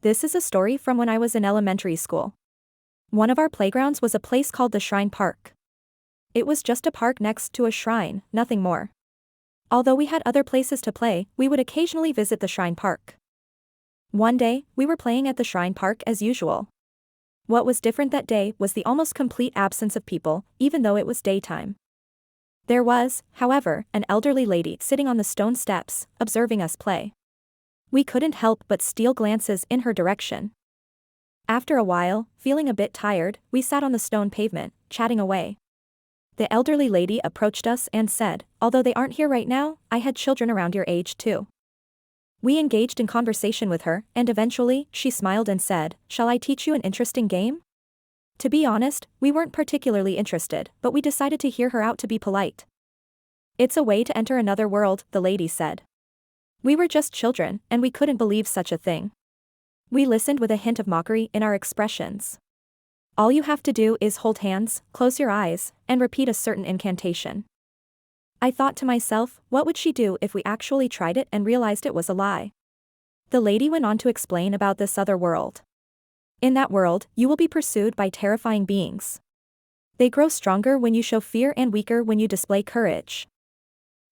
This is a story from when I was in elementary school. One of our playgrounds was a place called the Shrine Park. It was just a park next to a shrine, nothing more. Although we had other places to play, we would occasionally visit the Shrine Park. One day, we were playing at the Shrine Park as usual. What was different that day was the almost complete absence of people, even though it was daytime. There was, however, an elderly lady sitting on the stone steps, observing us play. We couldn't help but steal glances in her direction. After a while, feeling a bit tired, we sat on the stone pavement, chatting away. The elderly lady approached us and said, "Although they aren't here right now, I had children around your age too." We engaged in conversation with her, and eventually, she smiled and said, "Shall I teach you an interesting game?" To be honest, we weren't particularly interested, but we decided to hear her out to be polite. "It's a way to enter another world," the lady said. We were just children, and we couldn't believe such a thing. We listened with a hint of mockery in our expressions. All you have to do is hold hands, close your eyes, and repeat a certain incantation. I thought to myself, what would she do if we actually tried it and realized it was a lie? The lady went on to explain about this other world. In that world, you will be pursued by terrifying beings. They grow stronger when you show fear and weaker when you display courage.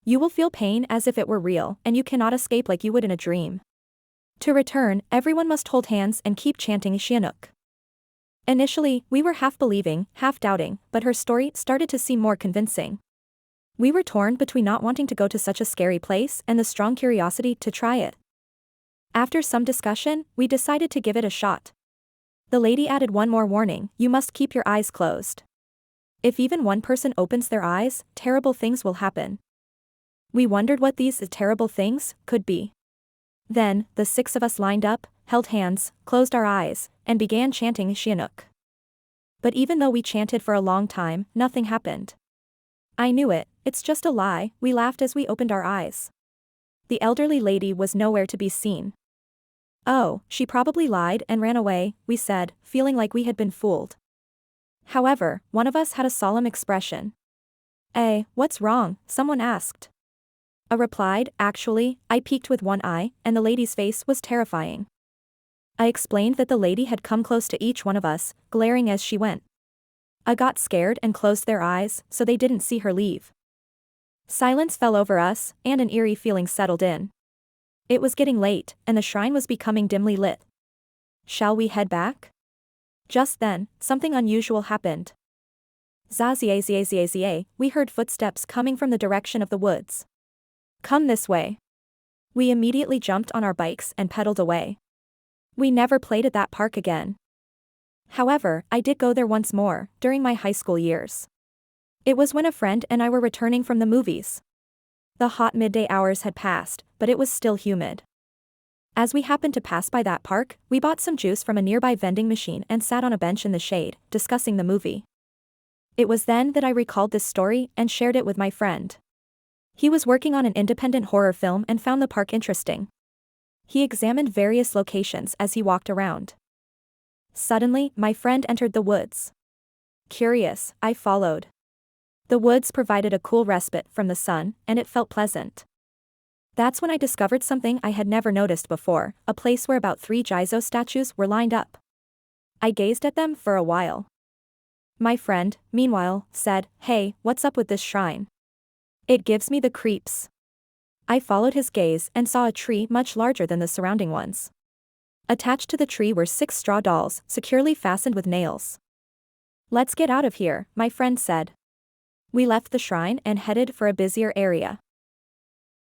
You will feel pain as if it were real, and you cannot escape like you would in a dream. To return, everyone must hold hands and keep chanting Shianuk. Initially, we were half believing, half doubting, but her story started to seem more convincing. We were torn between not wanting to go to such a scary place and the strong curiosity to try it. After some discussion, we decided to give it a shot. The lady added one more warning: you must keep your eyes closed. If even one person opens their eyes, terrible things will happen. We wondered what these terrible things could be. Then, the 6 of us lined up, held hands, closed our eyes, and began chanting Shianuk. But even though we chanted for a long time, nothing happened. I knew it, it's just a lie, we laughed as we opened our eyes. The elderly lady was nowhere to be seen. "Oh, she probably lied and ran away," we said, feeling like we had been fooled. However, one of us had a solemn expression. What's wrong?" someone asked. I replied, "Actually, I peeked with one eye, and the lady's face was terrifying." I explained that the lady had come close to each one of us, glaring as she went. I got scared and closed their eyes, so they didn't see her leave. Silence fell over us, and an eerie feeling settled in. It was getting late, and the shrine was becoming dimly lit. Shall we head back? Just then, something unusual happened. Zazie, we heard footsteps coming from the direction of the woods. "Come this way." We immediately jumped on our bikes and pedaled away. We never played at that park again. However, I did go there once more, during my high school years. It was when a friend and I were returning from the movies. The hot midday hours had passed, but it was still humid. As we happened to pass by that park, we bought some juice from a nearby vending machine and sat on a bench in the shade, discussing the movie. It was then that I recalled this story and shared it with my friend. He was working on an independent horror film and found the park interesting. He examined various locations as he walked around. Suddenly, my friend entered the woods. Curious, I followed. The woods provided a cool respite from the sun, and it felt pleasant. That's when I discovered something I had never noticed before, a place where about 3 Jizo statues were lined up. I gazed at them for a while. My friend, meanwhile, said, "Hey, what's up with this shrine? It gives me the creeps." I followed his gaze and saw a tree much larger than the surrounding ones. Attached to the tree were 6 straw dolls, securely fastened with nails. "Let's get out of here," my friend said. We left the shrine and headed for a busier area.